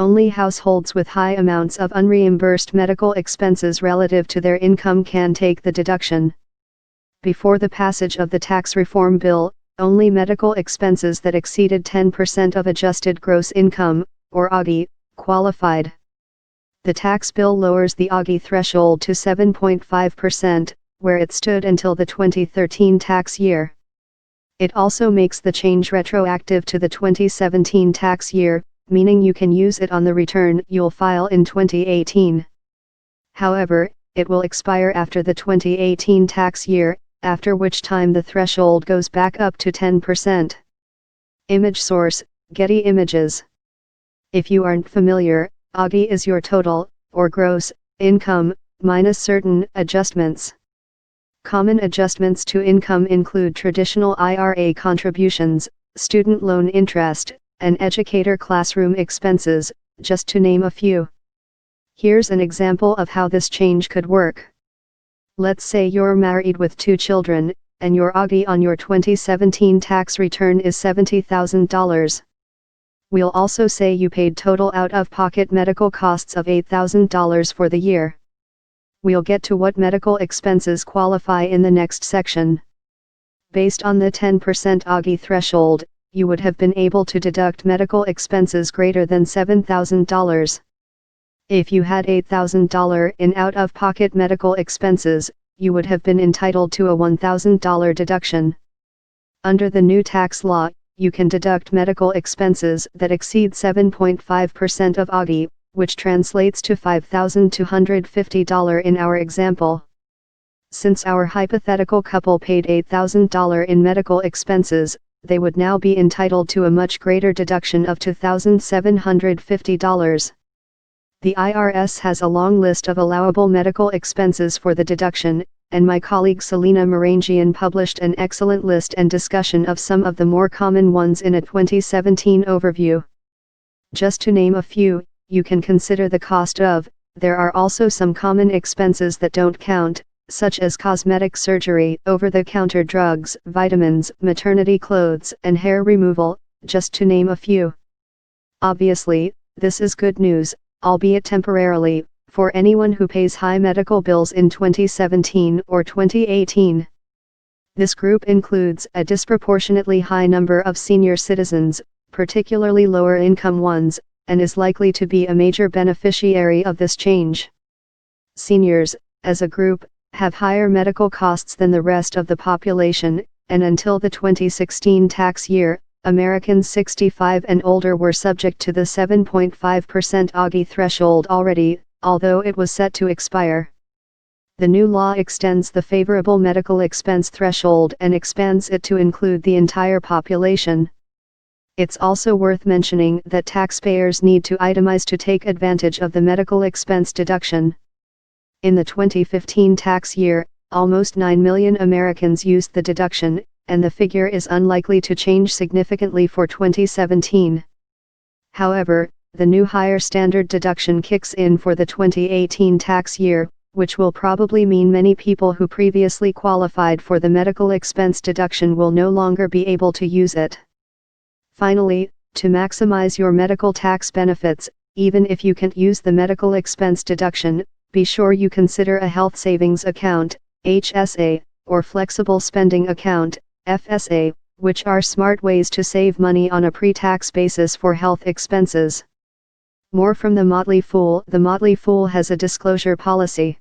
only households with high amounts of unreimbursed medical expenses relative to their income can take the deduction. Before the passage of the tax reform bill, only medical expenses that exceeded 10% of adjusted gross income, or AGI, qualified. The tax bill lowers the AGI threshold to 7.5%, where it stood until the 2013 tax year. It also makes the change retroactive to the 2017 tax year, meaning you can use it on the return you'll file in 2018. However, it will expire after the 2018 tax year, after which time the threshold goes back up to 10%. Image source, Getty Images. If you aren't familiar, AGI is your total, or gross, income, minus certain adjustments. Common adjustments to income include traditional IRA contributions, student loan interest, and educator classroom expenses, just to name a few. Here's an example of how this change could work. Let's say you're married with 2 children, and your AGI on your 2017 tax return is $70,000. We'll also say you paid total out-of-pocket medical costs of $8,000 for the year. We'll get to what medical expenses qualify in the next section. Based on the 10% AGI threshold, you would have been able to deduct medical expenses greater than $7,000. If you had $8,000 in out-of-pocket medical expenses, you would have been entitled to a $1,000 deduction. Under the new tax law, you can deduct medical expenses that exceed 7.5% of AGI, which translates to $5,250 in our example. Since our hypothetical couple paid $8,000 in medical expenses, they would now be entitled to a much greater deduction of $2,750. The IRS has a long list of allowable medical expenses for the deduction, and my colleague Selena Marangian published an excellent list and discussion of some of the more common ones in a 2017 overview. Just to name a few, you can consider the cost of. There are also some common expenses that don't count, such as cosmetic surgery, over-the-counter drugs, vitamins, maternity clothes, and hair removal, just to name a few. Obviously, this is good news, albeit temporarily, for anyone who pays high medical bills in 2017 or 2018. This group includes a disproportionately high number of senior citizens, particularly lower-income ones, and is likely to be a major beneficiary of this change. Seniors, as a group, have higher medical costs than the rest of the population, and until the 2016 tax year, Americans 65 and older were subject to the 7.5% AGI threshold already, although it was set to expire. The new law extends the favorable medical expense threshold and expands it to include the entire population. It's also worth mentioning that taxpayers need to itemize to take advantage of the medical expense deduction. In the 2015 tax year, almost 9 million Americans used the deduction, and the figure is unlikely to change significantly for 2017. However, the new higher standard deduction kicks in for the 2018 tax year, which will probably mean many people who previously qualified for the medical expense deduction will no longer be able to use it. Finally, to maximize your medical tax benefits, even if you can't use the medical expense deduction, be sure you consider a health savings account, HSA, or flexible spending account, FSA, which are smart ways to save money on a pre-tax basis for health expenses. More from The Motley Fool. The Motley Fool has a disclosure policy.